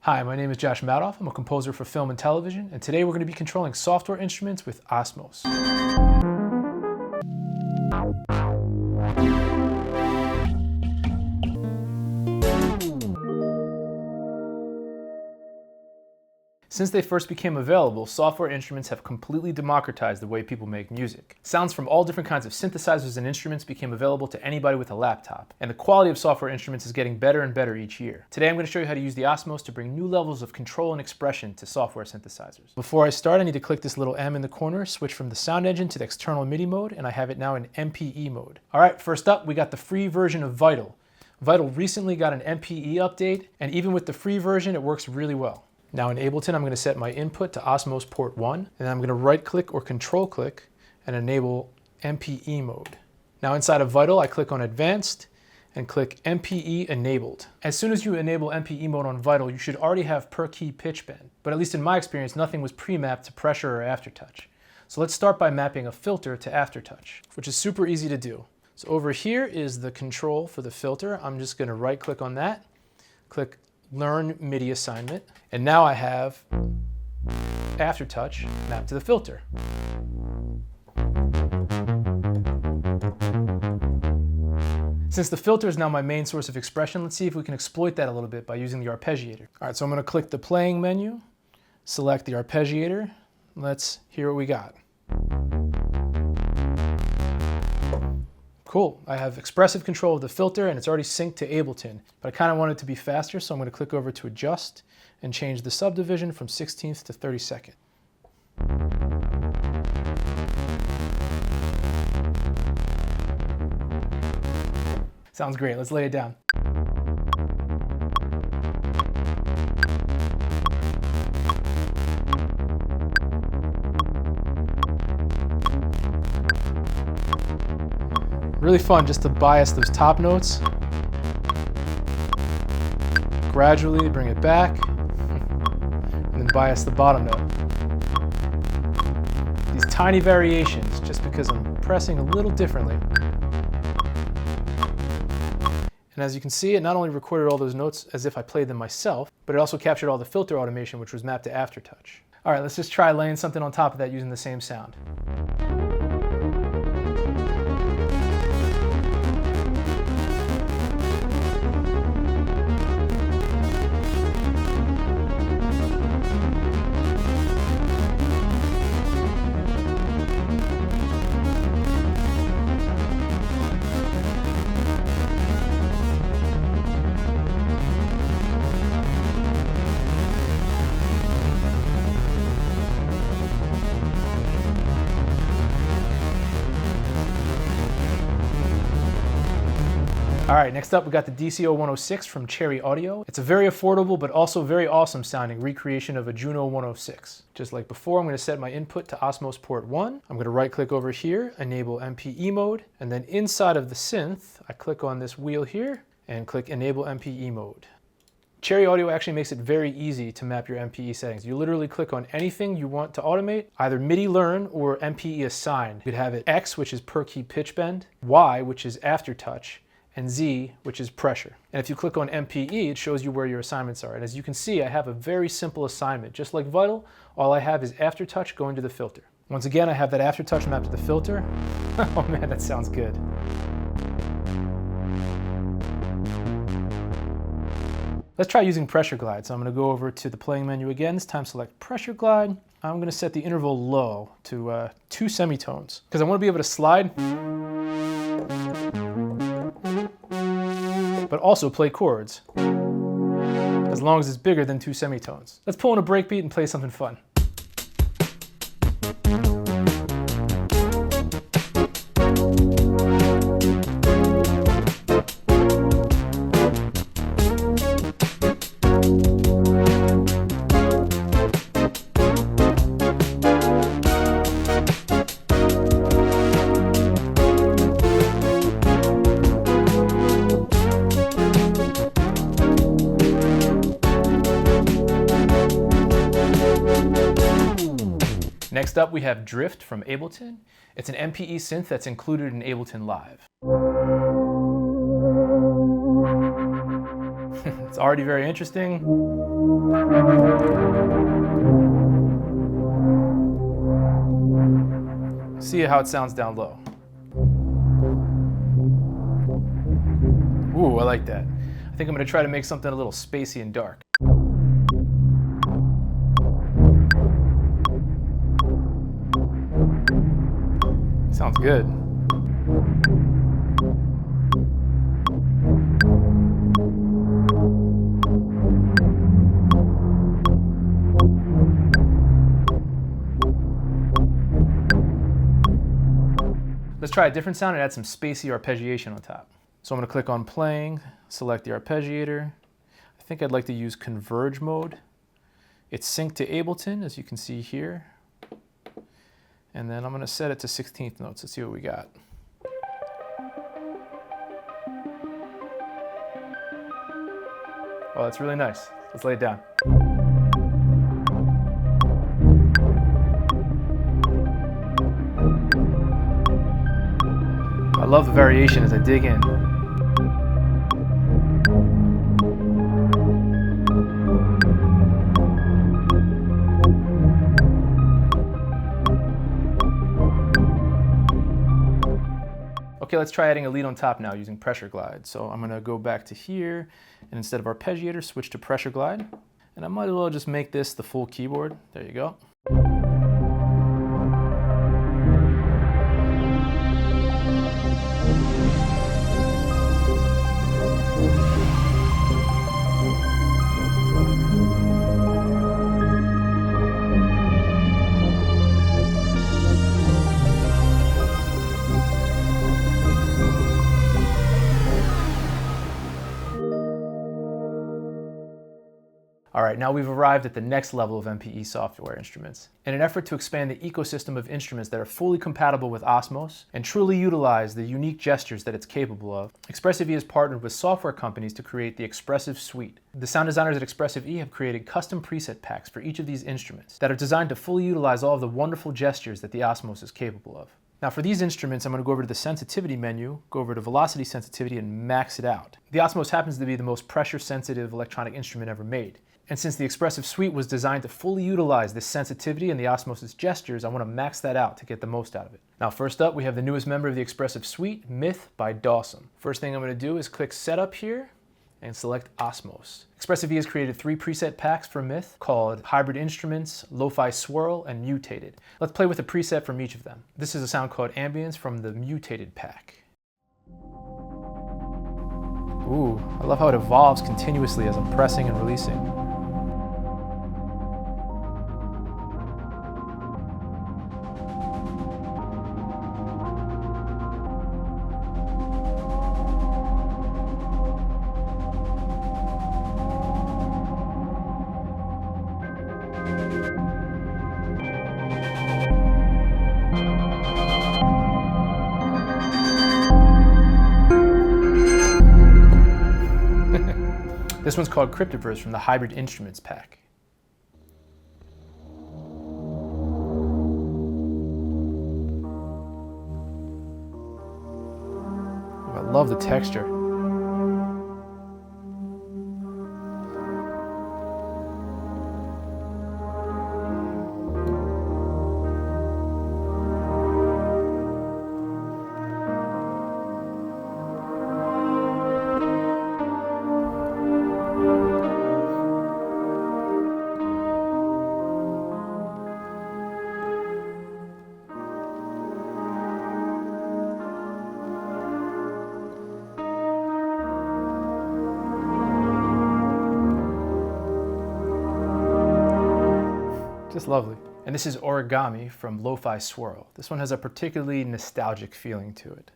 Hi, my name is Josh Madoff. I'm a composer for film and television, and today we're going to be controlling software instruments with Osmose. Since they first became available, software instruments have completely democratized the way people make music. Sounds from all different kinds of synthesizers and instruments became available to anybody with a laptop, and the quality of software instruments is getting better and better each year. Today I'm going to show you how to use the Osmose to bring new levels of control and expression to software synthesizers. Before I start, I need to click this little M in the corner, switch from the sound engine to the external MIDI mode, and I have it now in MPE mode. Alright, first up we got the free version of Vital. Vital recently got an MPE update, and even with the free version it works really well. Now in Ableton, I'm going to set my input to Osmose port 1, and then I'm going to right click or control click and enable MPE mode. Now inside of Vital, I click on Advanced and click MPE enabled. As soon as you enable MPE mode on Vital, you should already have per key pitch bend, but at least in my experience, nothing was pre-mapped to pressure or aftertouch. So let's start by mapping a filter to aftertouch, which is super easy to do. So over here is the control for the filter. I'm just going to right click on that, click Learn MIDI assignment, and now I have aftertouch mapped to the filter. Since the filter is now my main source of expression, let's see if we can exploit that a little bit by using the arpeggiator. All right, so I'm going to click the playing menu, select the arpeggiator. Let's hear what we got. Cool, I have expressive control of the filter and it's already synced to Ableton, but I kind of want it to be faster, so I'm going to click over to Adjust and change the subdivision from 16th to 32nd. Sounds great, let's lay it down. Really fun just to bias those top notes. Gradually bring it back, and then bias the bottom note. These tiny variations, just because I'm pressing a little differently. And as you can see, it not only recorded all those notes as if I played them myself, but it also captured all the filter automation, which was mapped to aftertouch. All right, let's just try laying something on top of that using the same sound. All right, next up we got the DC-0106 from Cherry Audio. It's a very affordable but also very awesome sounding recreation of a Juno 106. Just like before, I'm going to set my input to Osmose port 1. I'm going to right click over here, enable MPE mode, and then inside of the synth, I click on this wheel here and click enable MPE mode. Cherry Audio actually makes it very easy to map your MPE settings. You literally click on anything you want to automate, either MIDI learn or MPE assign. You could have it X, which is per key pitch bend, Y, which is aftertouch, and Z, which is pressure. And if you click on MPE, it shows you where your assignments are. And as you can see, I have a very simple assignment. Just like Vital, all I have is aftertouch going to the filter. Once again, I have that aftertouch mapped to the filter. Oh man, that sounds good. Let's try using pressure glide. So I'm going to go over to the playing menu again. This time select pressure glide. I'm going to set the interval low to 2 semitones because I want to be able to slide, but also play chords, as long as it's bigger than 2 semitones. Let's pull in a breakbeat and play something fun. Next up we have Drift from Ableton. It's an MPE synth that's included in Ableton Live. It's already very interesting. See how it sounds down low. Ooh, I like that. I think I'm gonna try to make something a little spacey and dark. Sounds good. Let's try a different sound and add some spacey arpeggiation on top. So I'm going to click on playing, select the arpeggiator. I think I'd like to use converge mode. It's synced to Ableton, as you can see here. And then I'm going to set it to 16th notes. Let's see what we got. Oh, that's really nice. Let's lay it down. I love the variation as I dig in. Okay, let's try adding a lead on top now using pressure glide. So I'm gonna go back to here, and instead of arpeggiator, switch to pressure glide. And I might as well just make this the full keyboard. There you go. All right, now we've arrived at the next level of MPE software instruments. In an effort to expand the ecosystem of instruments that are fully compatible with Osmose and truly utilize the unique gestures that it's capable of, ExpressiveE has partnered with software companies to create the Expressive suite. The sound designers at ExpressiveE have created custom preset packs for each of these instruments that are designed to fully utilize all of the wonderful gestures that the Osmose is capable of. Now for these instruments, I'm going to go over to the sensitivity menu, go over to velocity sensitivity, and max it out. The Osmose happens to be the most pressure-sensitive electronic instrument ever made. And since the Expressive suite was designed to fully utilize this sensitivity and the Osmose's gestures, I want to max that out to get the most out of it. Now first up, we have the newest member of the Expressive suite, MPE by daws. First thing I'm going to do is click Setup here and select Osmose. ExpressiveE has created 3 preset packs for MPE called Hybrid Instruments, Lo-Fi Swirl, and Mutated. Let's play with a preset from each of them. This is a sound called Ambience from the Mutated pack. Ooh, I love how it evolves continuously as I'm pressing and releasing. This one's called Cryptoverse from the Hybrid Instruments pack. Ooh, I love the texture. Just lovely. And this is Origami from Lo-Fi Swirl. This one has a particularly nostalgic feeling to it.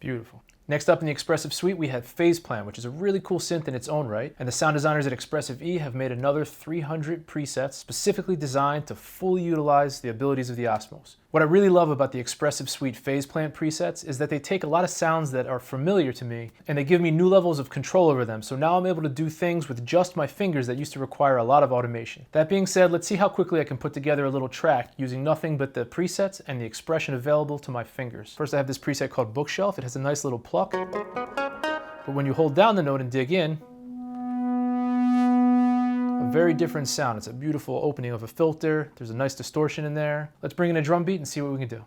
Beautiful. Next up in the Expressive suite, we have Phase Plan, which is a really cool synth in its own right. And the sound designers at ExpressiveE have made another 300 presets specifically designed to fully utilize the abilities of the Osmose. What I really love about the Expressive suite Phase Plan presets is that they take a lot of sounds that are familiar to me and they give me new levels of control over them. So now I'm able to do things with just my fingers that used to require a lot of automation. That being said, let's see how quickly I can put together a little track using nothing but the presets and the expression available to my fingers. First, I have this preset called Bookshelf. It has a nice little pluck. But when you hold down the note and dig in, a very different sound. It's a beautiful opening of a filter. There's a nice distortion in there. Let's bring in a drum beat and see what we can do.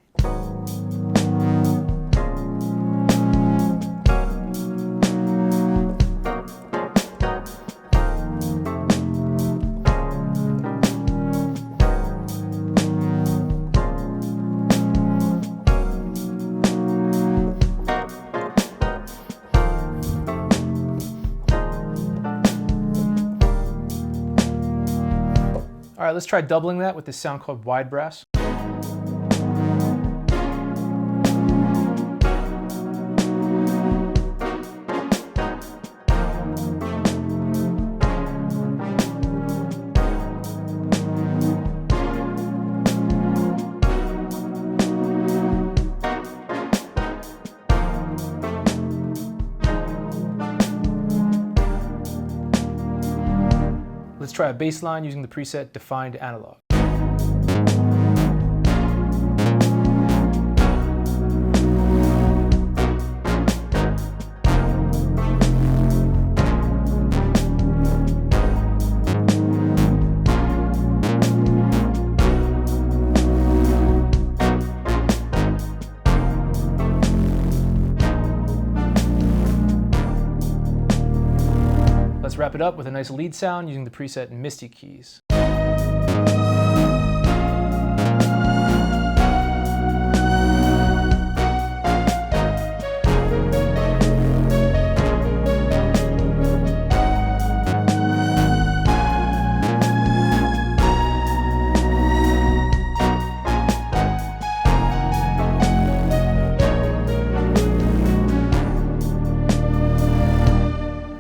All right, let's try doubling that with this sound called wide brass. Let's try a bass line using the preset Defined Analog. Let's wrap it up with a nice lead sound using the preset Misty Keys.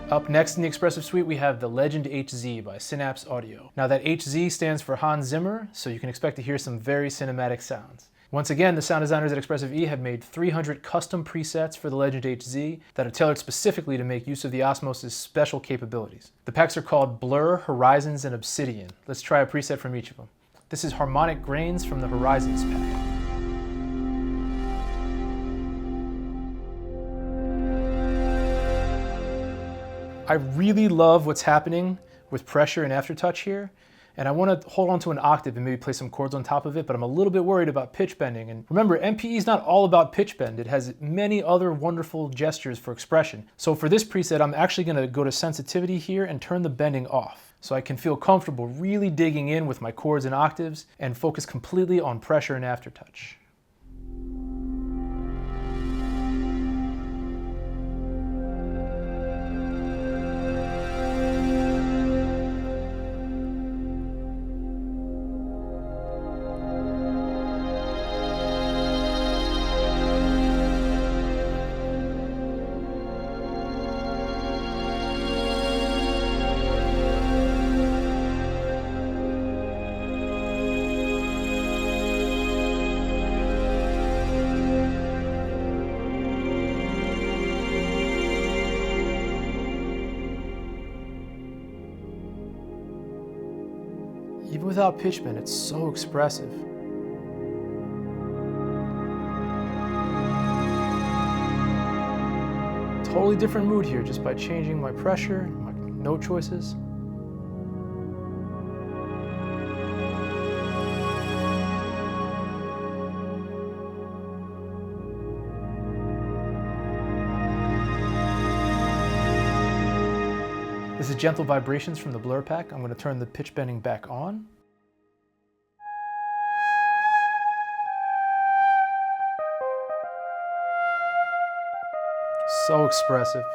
Up next in the Expressive suite, we have the Legend HZ by Synapse Audio. Now that HZ stands for Hans Zimmer, so you can expect to hear some very cinematic sounds. Once again, the sound designers at ExpressiveE have made 300 custom presets for the Legend HZ that are tailored specifically to make use of the Osmose's special capabilities. The packs are called Blur, Horizons, and Obsidian. Let's try a preset from each of them. This is Harmonic Grains from the Horizons pack. I really love what's happening with pressure and aftertouch here, and I want to hold on to an octave and maybe play some chords on top of it, but I'm a little bit worried about pitch bending. And remember, MPE is not all about pitch bend. It has many other wonderful gestures for expression. So for this preset, I'm actually going to go to sensitivity here and turn the bending off, so I can feel comfortable really digging in with my chords and octaves and focus completely on pressure and aftertouch. Even without pitch bend, it's so expressive. Totally different mood here just by changing my pressure, my note choices. This is Gentle Vibrations from the Blur pack. I'm going to turn the pitch bending back on. So expressive.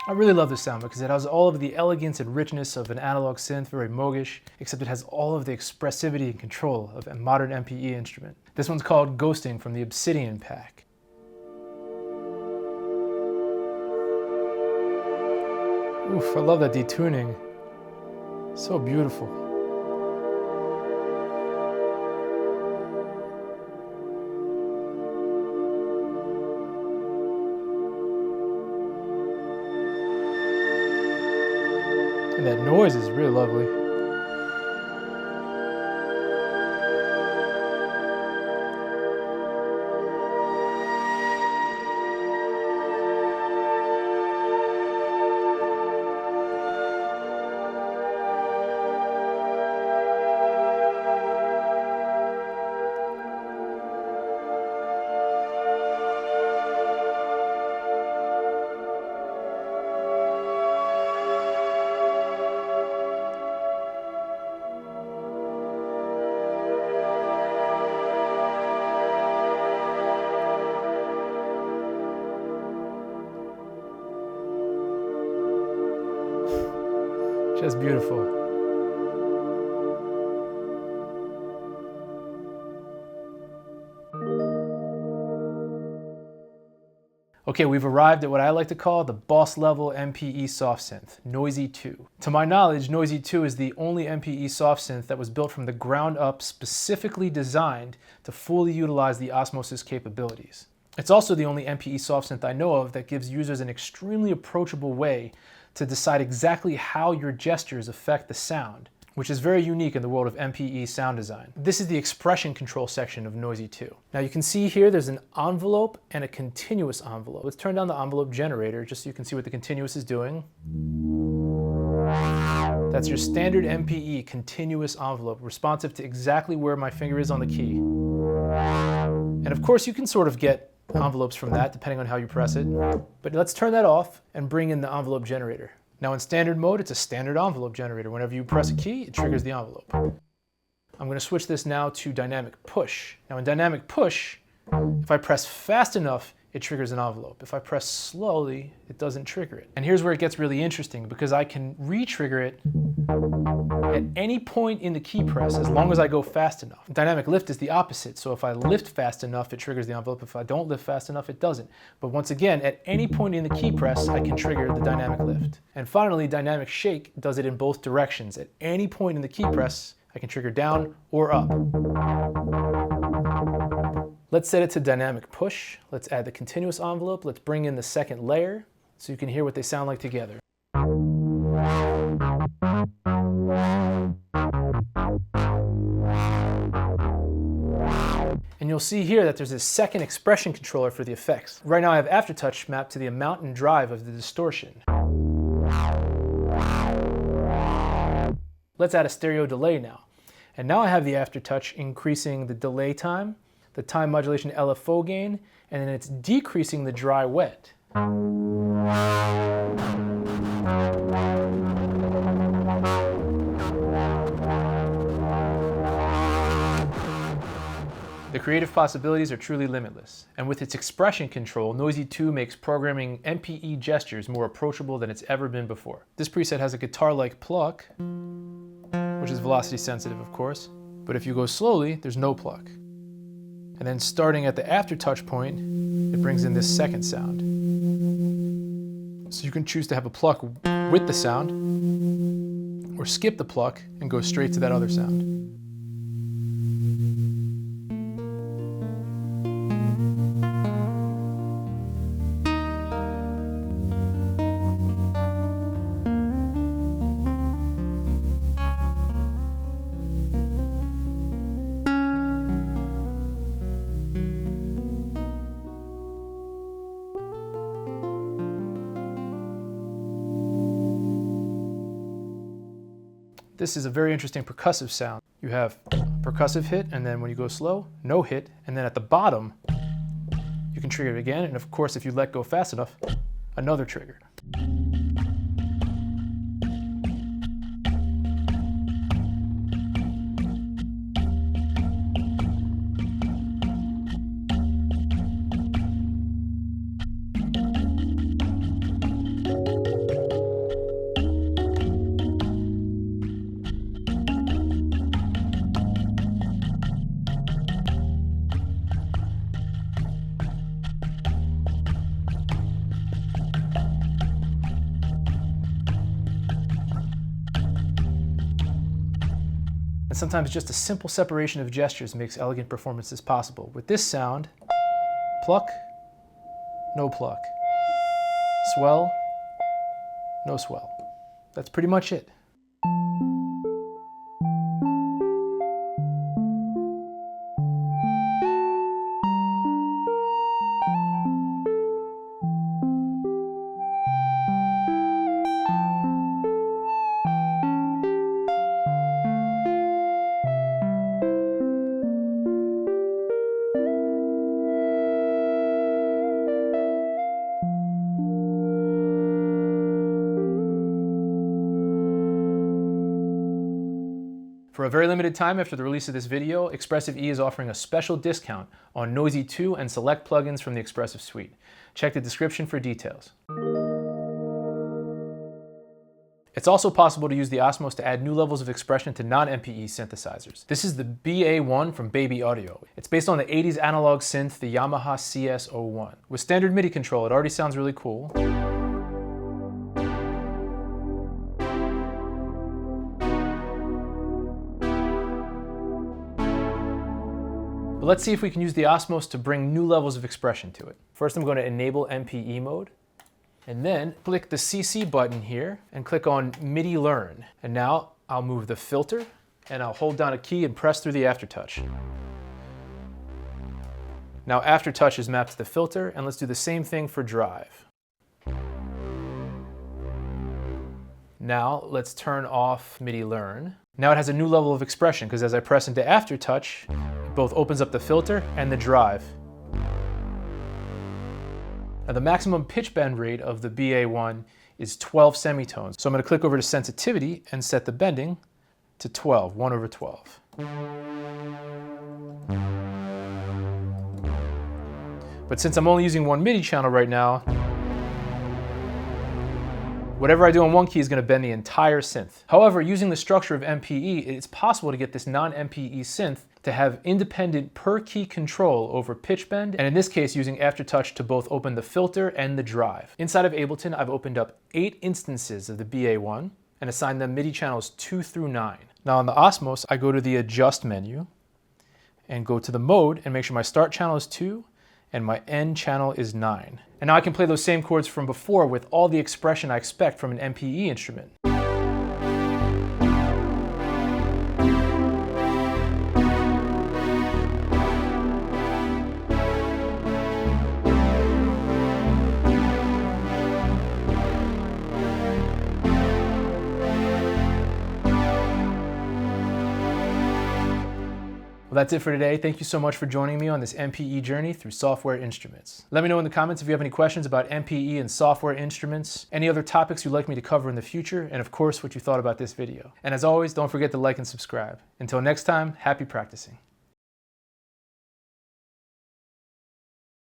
I really love this sound because it has all of the elegance and richness of an analog synth, very Moogish, except it has all of the expressivity and control of a modern MPE instrument. This one's called Ghosting from the Obsidian pack. Oof, I love that detuning. So beautiful. And that noise is really lovely. Just beautiful. Okay, we've arrived at what I like to call the boss level MPE soft synth, Noisy 2. To my knowledge, Noisy 2 is the only MPE soft synth that was built from the ground up, specifically designed to fully utilize the Osmose's capabilities. It's also the only MPE soft synth I know of that gives users an extremely approachable way to decide exactly how your gestures affect the sound, which is very unique in the world of MPE sound design. This is the expression control section of Noisy 2. Now you can see here there's an envelope and a continuous envelope. Let's turn down the envelope generator just so you can see what the continuous is doing. That's your standard MPE continuous envelope, responsive to exactly where my finger is on the key. And of course you can sort of get envelopes from that depending on how you press it. But let's turn that off and bring in the envelope generator. Now in standard mode, it's a standard envelope generator. Whenever you press a key, it triggers the envelope. I'm going to switch this now to dynamic push. Now in dynamic push, if I press fast enough, it triggers an envelope. If I press slowly, it doesn't trigger it. And here's where it gets really interesting because I can re-trigger it at any point in the key press as long as I go fast enough. Dynamic lift is the opposite. So if I lift fast enough, it triggers the envelope. If I don't lift fast enough, it doesn't. But once again, at any point in the key press, I can trigger the dynamic lift. And finally, dynamic shake does it in both directions. At any point in the key press, I can trigger down or up. Let's set it to dynamic push. Let's add the continuous envelope. Let's bring in the second layer so you can hear what they sound like together. And you'll see here that there's a second expression controller for the effects. Right now I have aftertouch mapped to the amount and drive of the distortion. Let's add a stereo delay now. And now I have the aftertouch increasing the delay time, the time modulation LFO gain, and then it's decreasing the dry wet. The creative possibilities are truly limitless, and with its expression control, Noisy 2 makes programming MPE gestures more approachable than it's ever been before. This preset has a guitar-like pluck, which is velocity sensitive, of course, but if you go slowly, there's no pluck. And then starting at the aftertouch point, it brings in this second sound. So you can choose to have a pluck with the sound, or skip the pluck and go straight to that other sound. This is a very interesting percussive sound. You have percussive hit, and then when you go slow, no hit, and then at the bottom, you can trigger it again, and of course, if you let go fast enough, another trigger. And sometimes just a simple separation of gestures makes elegant performances possible. With this sound, pluck, no pluck. Swell, no swell. That's pretty much it. For a very limited time after the release of this video, ExpressiveE is offering a special discount on Noisy 2 and select plugins from the Expressive suite. Check the description for details. It's also possible to use the Osmose to add new levels of expression to non-MPE synthesizers. This is the BA1 from Baby Audio. It's based on the 80s analog synth, the Yamaha CS01. With standard MIDI control, it already sounds really cool. But let's see if we can use the Osmose to bring new levels of expression to it. First, I'm going to enable MPE mode, and then click the CC button here and click on MIDI Learn. And now I'll move the filter and I'll hold down a key and press through the aftertouch. Now aftertouch is mapped to the filter, and let's do the same thing for drive. Now let's turn off MIDI Learn. Now it has a new level of expression because as I press into aftertouch, it both opens up the filter and the drive. Now the maximum pitch bend rate of the BA1 is 12 semitones. So I'm going to click over to sensitivity and set the bending to 12, 1/12. But since I'm only using one MIDI channel right now, whatever I do on one key is going to bend the entire synth. However, using the structure of MPE, it's possible to get this non-MPE synth to have independent per key control over pitch bend, and in this case using aftertouch to both open the filter and the drive. Inside of Ableton, I've opened up 8 instances of the BA1 and assigned them MIDI channels 2 through 9. Now on the Osmose, I go to the Adjust menu and go to the mode and make sure my start channel is 2 and my end channel is 9. And now I can play those same chords from before with all the expression I expect from an MPE instrument. Well, that's it for today. Thank you so much for joining me on this MPE journey through software instruments. Let me know in the comments if you have any questions about MPE and software instruments, any other topics you'd like me to cover in the future, and of course, what you thought about this video. And as always, don't forget to like and subscribe. Until next time, happy practicing.